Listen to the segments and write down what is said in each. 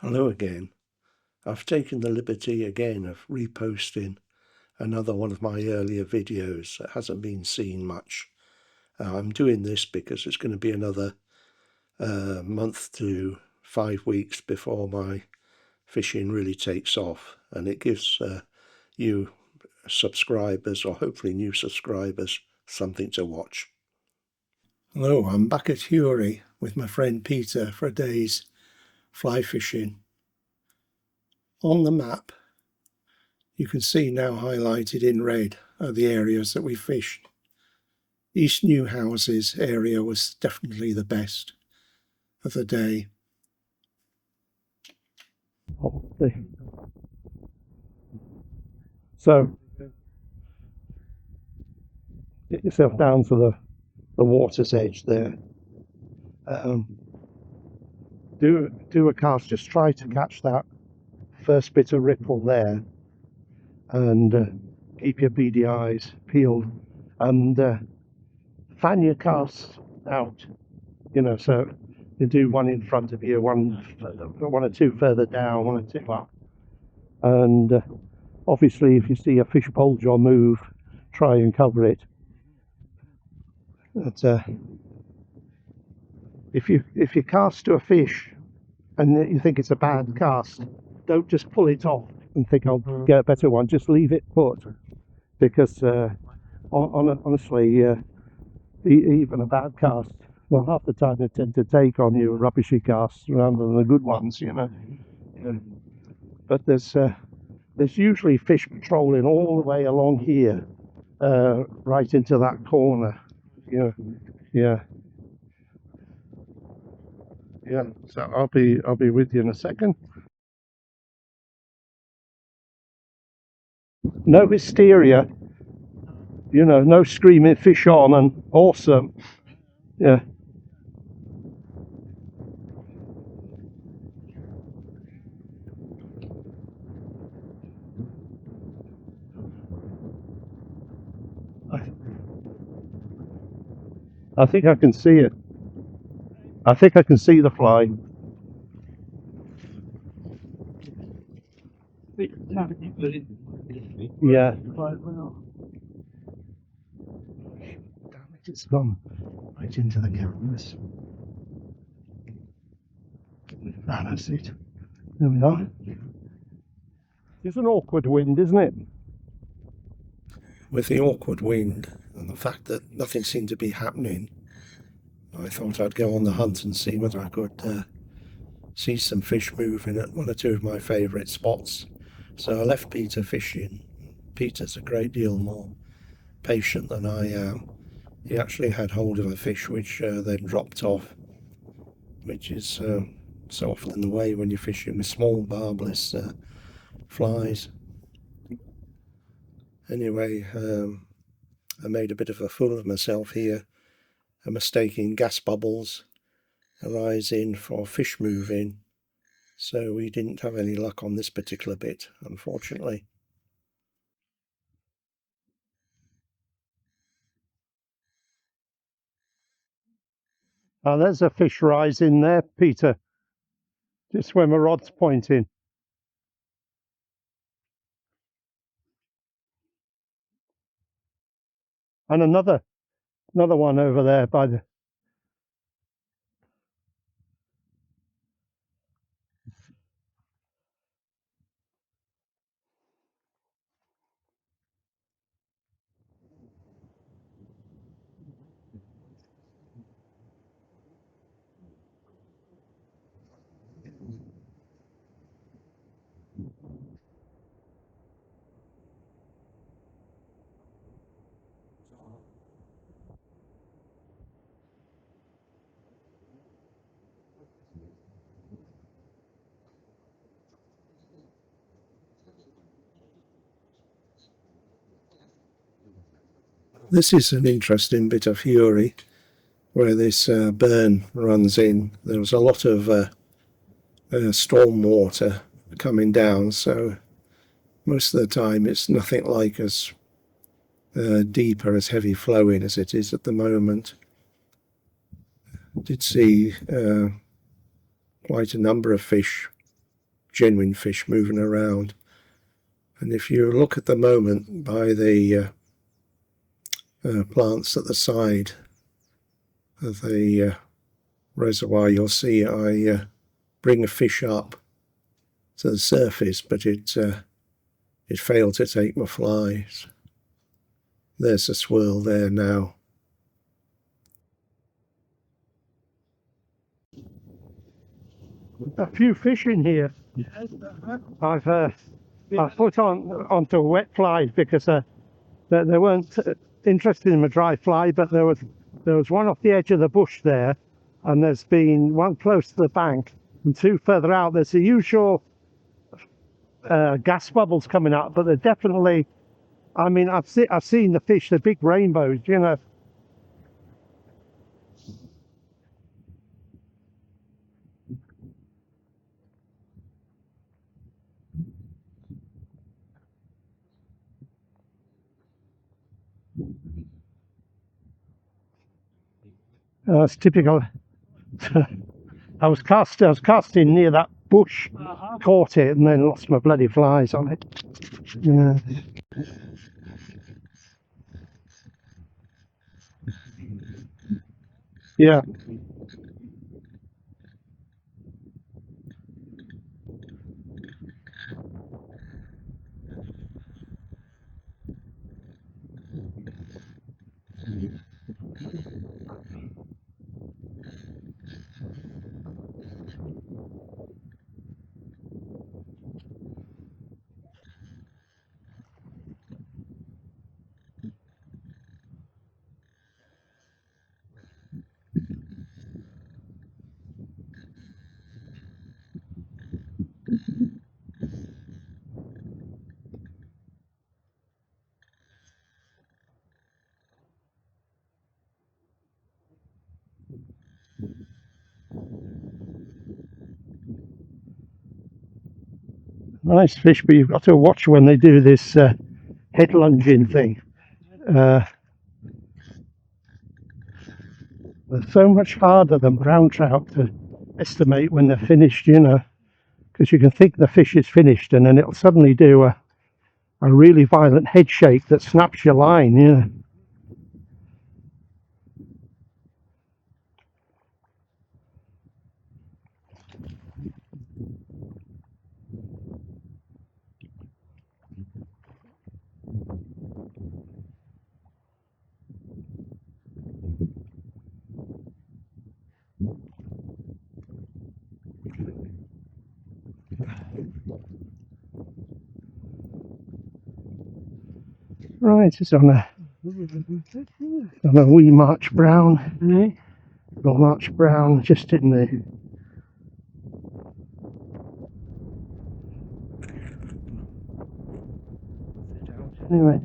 Hello again. I've taken the liberty again of reposting another one of my earlier videos that hasn't been seen much. I'm doing this because it's going to be another month to 5 weeks before my fishing really takes off, and it gives you subscribers, or hopefully new subscribers, something to watch. Hello, I'm back at Hury with my friend Peter for a day's fly fishing. On the map you can see now highlighted in red are the areas that we fished. East New Houses area was definitely the best of the day. So get yourself down to the water's edge there. Do a cast, just try to catch that first bit of ripple there, and keep your beady eyes peeled, and fan your casts out, so you do one in front of you, one or two further down, one or two up, and obviously if you see a fish bulge or move, try and cover it. But if you cast to a fish and you think it's a bad cast, don't just pull it off and think I'll get a better one. Just leave it put, because honestly, even a bad cast, well, half the time they tend to take on you rubbishy casts rather than the good ones, But there's usually fish patrolling all the way along here, right into that corner. Yeah. So I'll be with you in a second. No hysteria, no screaming fish on and awesome. Yeah. I think I can see it. I think I can see the fly. Yeah. Damn it, it's gone right into the canvas. Ah, that's it. There we are. It's an awkward wind, isn't it? With the awkward wind and the fact that nothing seemed to be happening, I thought I'd go on the hunt and see whether I could see some fish moving at one or two of my favourite spots. So I left Peter fishing. Peter's a great deal more patient than I am. He actually had hold of a fish which then dropped off, which is so often the way when you're fishing with small barbless flies. Anyway, I made a bit of a fool of myself here, mistaking gas bubbles arising for fish moving, so we didn't have any luck on this particular bit, unfortunately. Oh, there's a fish rising there, Peter, just where my rod's pointing. And another one over there by the... This is an interesting bit of Hury, where this burn runs in. There was a lot of storm water coming down, so most of the time it's nothing like as deep or as heavy flowing as it is at the moment. I did see quite a number of fish genuine fish moving around. And if you look at the moment by the plants at the side of the reservoir, you'll see I bring a fish up to the surface, but it failed to take my flies. There's a swirl there now. A few fish in here. I've put onto a wet fly because they weren't interested in a dry fly, but there was one off the edge of the bush there, and there's been one close to the bank and two further out. There's the usual gas bubbles coming up, but they're definitely, I mean, I've seen the fish, the big rainbows, you know. It's typical. I was casting near that bush, caught it, and then lost my bloody flies on it. Yeah. Yeah. Nice fish, but you've got to watch when they do this head lunging thing. They're so much harder than brown trout to estimate when they're finished, you know, because you can think the fish is finished and then it'll suddenly do a really violent head shake that snaps your line, you know. Right, it's on a wee March brown. Little March brown just in the anyway.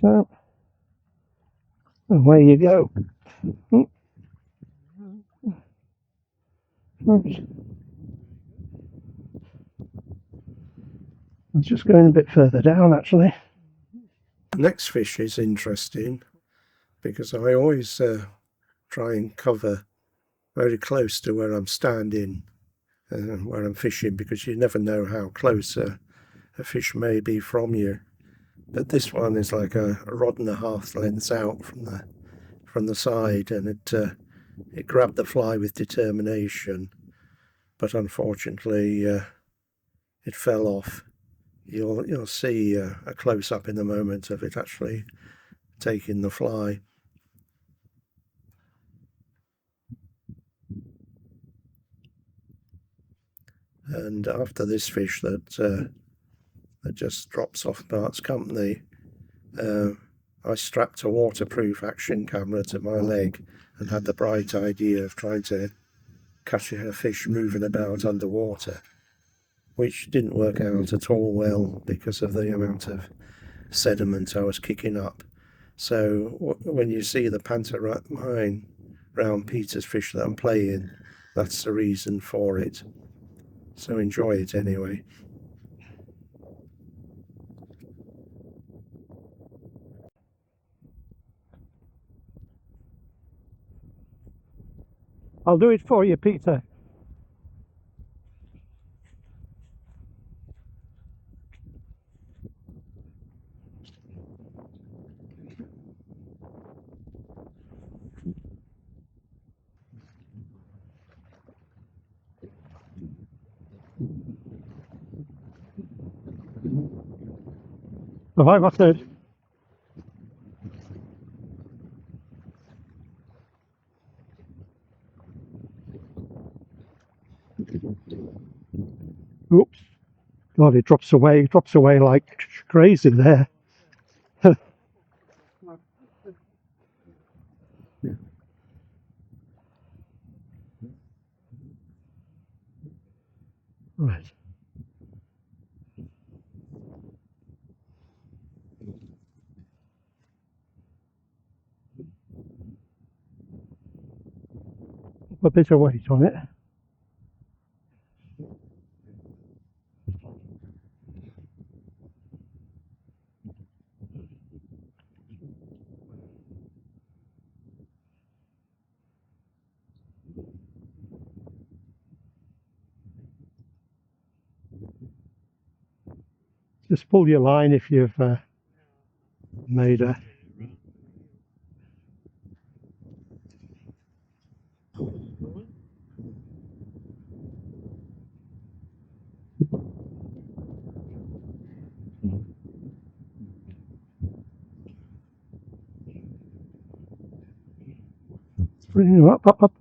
So away you go. Right. I was just going a bit further down actually. The next fish is interesting because I always try and cover very close to where I'm standing and where I'm fishing, because you never know how close a fish may be from you. But this one is like a rod and a half lengths out from the side, and it grabbed the fly with determination, but unfortunately it fell off. You'll see a close up in a moment of it actually taking the fly. And after this fish that just drops off Bart's company, I strapped a waterproof action camera to my leg and had the bright idea of trying to catch a fish moving about underwater, which didn't work out at all well because of the amount of sediment I was kicking up. So when you see the pantomime round Peter's fish that I'm playing, that's the reason for it. So enjoy it anyway. I'll do it for you, Peter. Have I got a... Oops. God, it drops away like crazy there. Right. A bit of weight on it. Just pull your line if you've made a... Bring you up, up, up.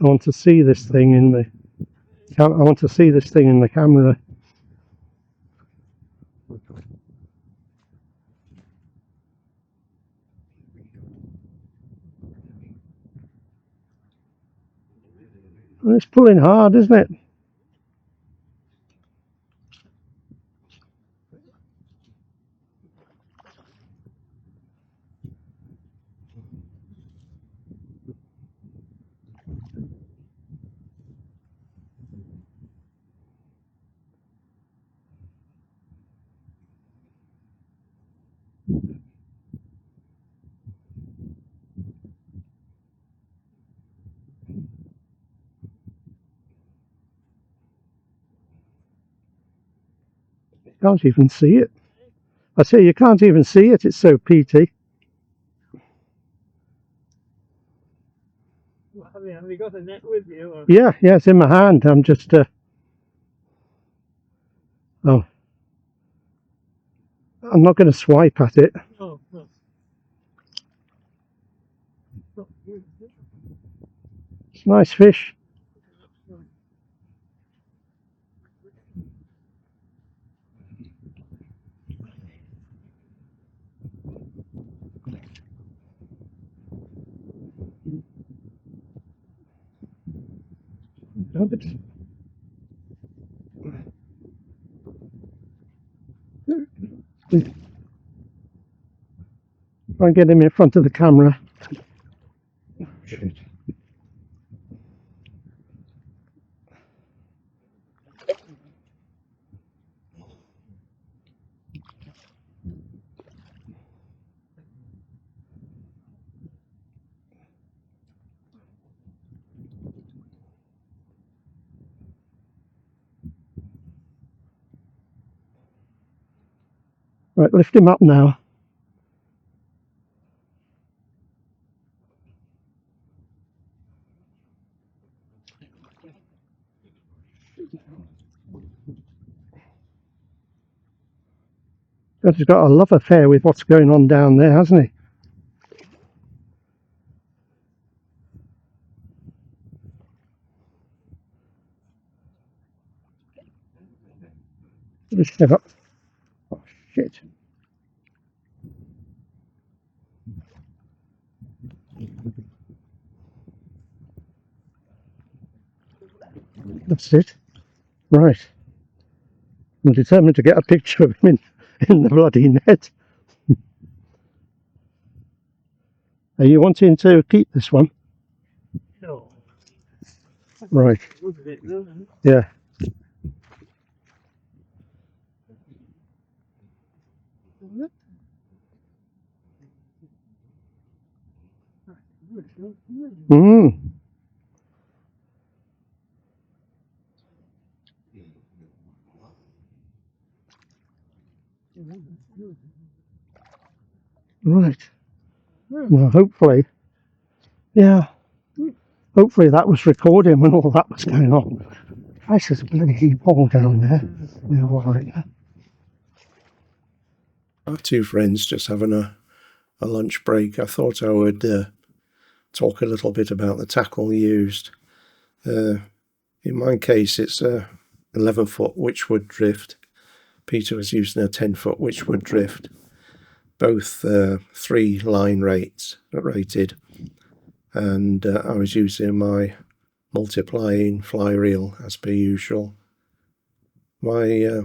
I want to see this thing in the... I want to see this thing in the camera. It's pulling hard, isn't it? You can't even see it. I say you can't even see it, it's so peaty. Have you got a net with you? Or? Yeah, it's in my hand. I'm just... oh. I'm not going to swipe at it. No, no. It's a nice fish. Try and get him in front of the camera. Shit. Right, lift him up now. He's got a love affair with what's going on down there, hasn't he? Lift him up. Oh, shit. That's it. Right. I'm determined to get a picture of him in the bloody net. Are you wanting to keep this one? No. Right. Good bit, no? Yeah. Mm. Right. Well, hopefully, yeah. Hopefully that was recording when all that was going on. Christ, there's a bloody hole down there. Yeah, all right. Our two friends just having a lunch break. I thought I would talk a little bit about the tackle used. In my case, it's a 11-foot witchwood drift. Peter was using a 10-foot witchwood drift, both 3 line rated, and I was using my multiplying fly reel as per usual. My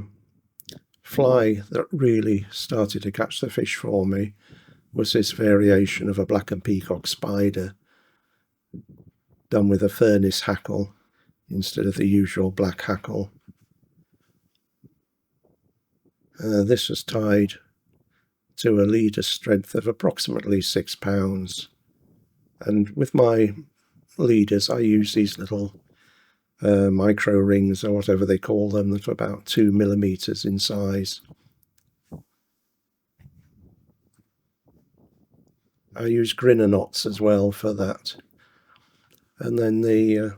fly that really started to catch the fish for me was this variation of a black and peacock spider done with a furnace hackle instead of the usual black hackle. This was tied to a leader strength of approximately 6 pounds, and with my leaders I use these little micro rings or whatever they call them that are about 2 millimeters in size. I use grinner knots as well for that, and then the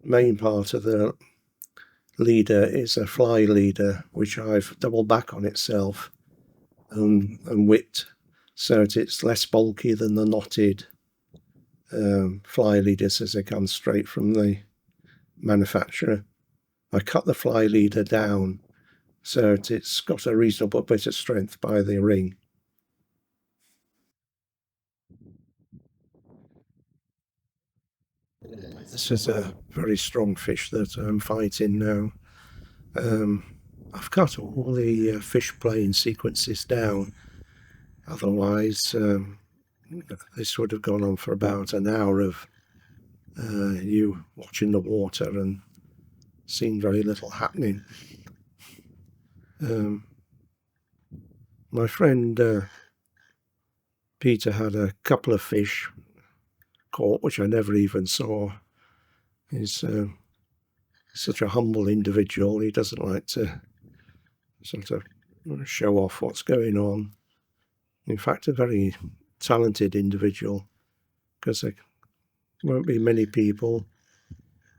main part of the leader is a fly leader which I've doubled back on itself and whipped so that it's less bulky than the knotted fly leaders as they come straight from the manufacturer. I cut the fly leader down so that it's got a reasonable bit of strength by the ring. This is a very strong fish that I'm fighting now. I've cut all the fish playing sequences down, otherwise this would have gone on for about an hour of you watching the water and seeing very little happening. My friend Peter had a couple of fish caught which I never even saw. He's such a humble individual. He doesn't like to sort of show off what's going on. In fact, a very talented individual, because there won't be many people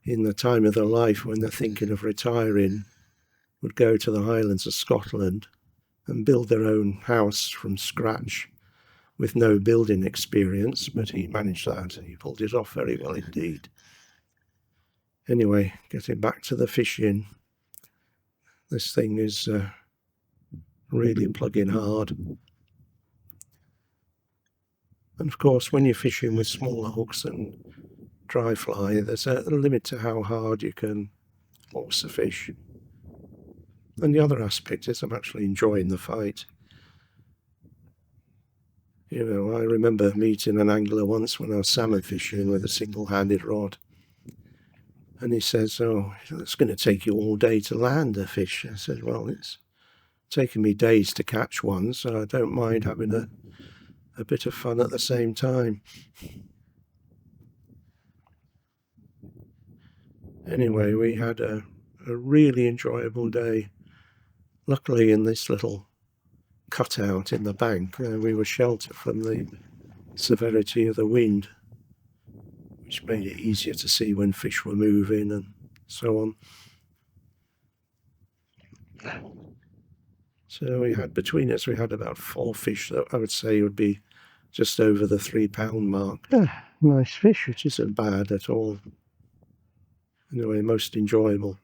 in the time of their life when they're thinking of retiring would go to the Highlands of Scotland and build their own house from scratch with no building experience, but he managed that. He pulled it off very well indeed. Anyway, getting back to the fishing, this thing is really plugging hard. And of course, when you're fishing with smaller hooks and dry fly, there's a limit to how hard you can force the fish. And the other aspect is I'm actually enjoying the fight. You know, I remember meeting an angler once when I was salmon fishing with a single-handed rod. And he says, "Oh, it's going to take you all day to land a fish." I said, "Well, it's taken me days to catch one, so I don't mind having a bit of fun at the same time." Anyway, we had a really enjoyable day. Luckily, in this little cutout in the bank, we were sheltered from the severity of the wind, which made it easier to see when fish were moving and so on. So we had, between us, we had about 4 fish that I would say would be just over the 3 pound mark. Nice fish. Which isn't bad at all. Anyway, most enjoyable.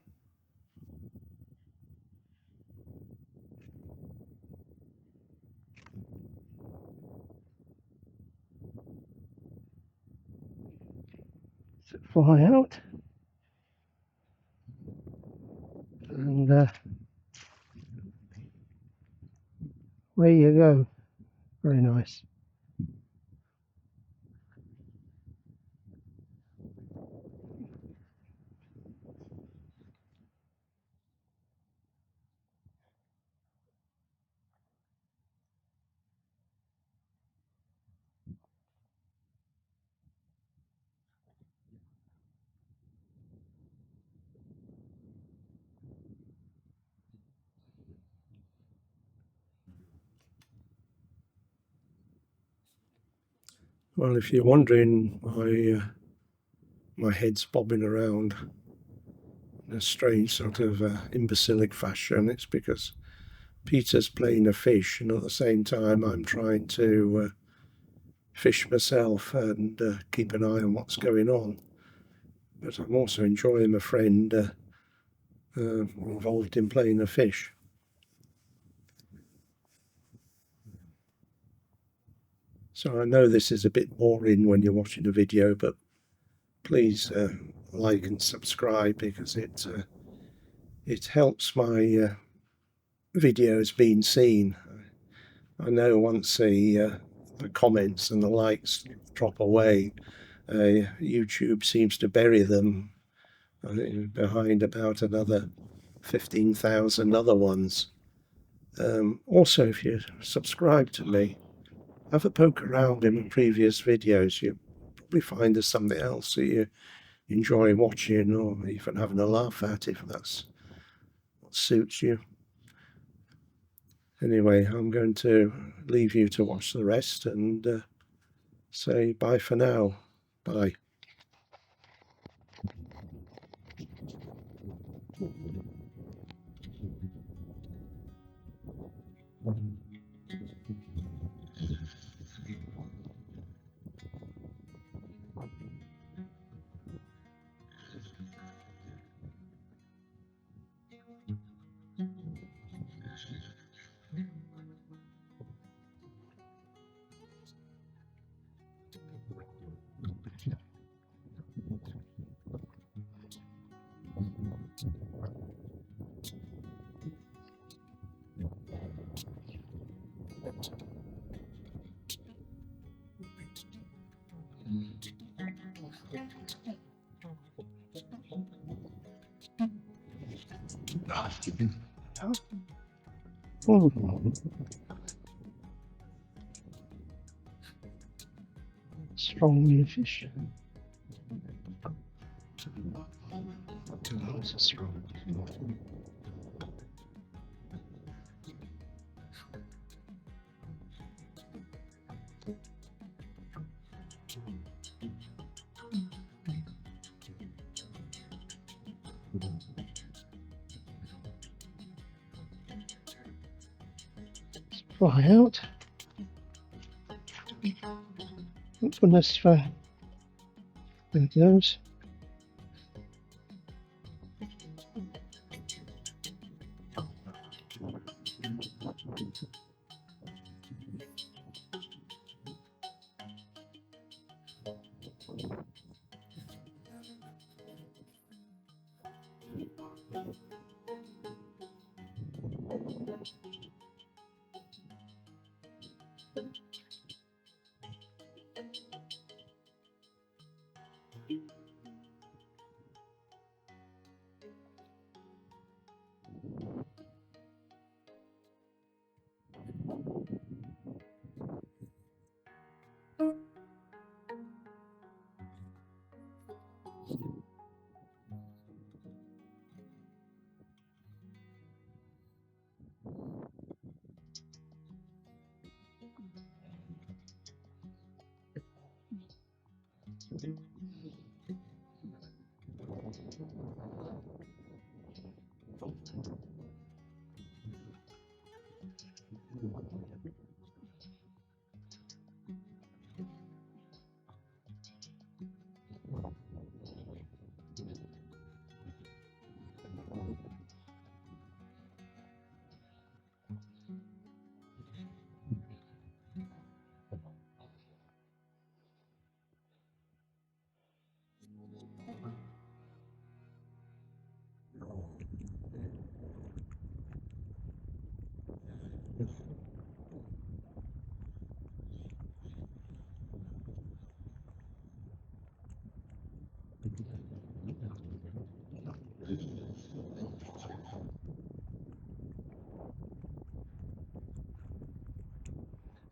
Fly out. And there you go. Very nice. Well, if you're wondering why my head's bobbing around in a strange sort of imbecilic fashion, it's because Peter's playing a fish, and at the same time I'm trying to fish myself and keep an eye on what's going on. But I'm also enjoying my friend involved in playing a fish. So I know this is a bit boring when you're watching a video, but please like and subscribe, because it helps my videos being seen. I know once the comments and the likes drop away, YouTube seems to bury them behind about another 15,000 other ones. Also, if you subscribe to me, have a poke around in my previous videos. You'll probably find there's something else that you enjoy watching, or even having a laugh at, if that's what suits you. Anyway, I'm going to leave you to watch the rest and say bye for now. Bye. Strong fish. Strong. Fly out. Look for this there it goes.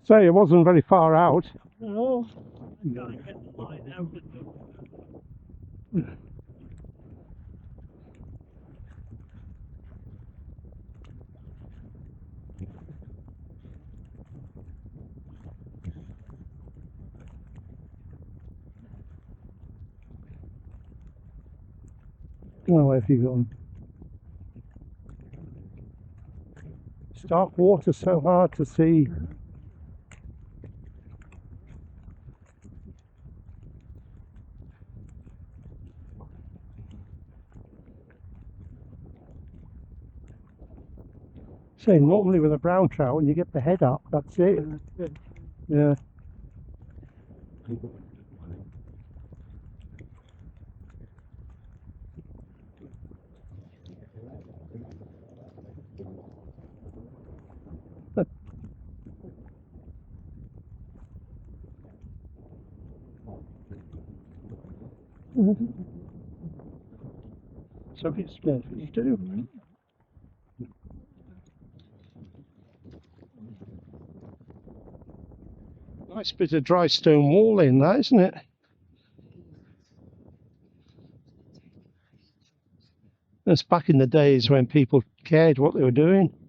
So it wasn't very far out. No, I gotta get the line out. Oh, where have you gone? It's dark water, so hard to see. So normally with a brown trout, when you get the head up, that's it. Yeah. So it's good for you too. Nice bit of dry stone wall in that, isn't it? That's back in the days when people cared what they were doing.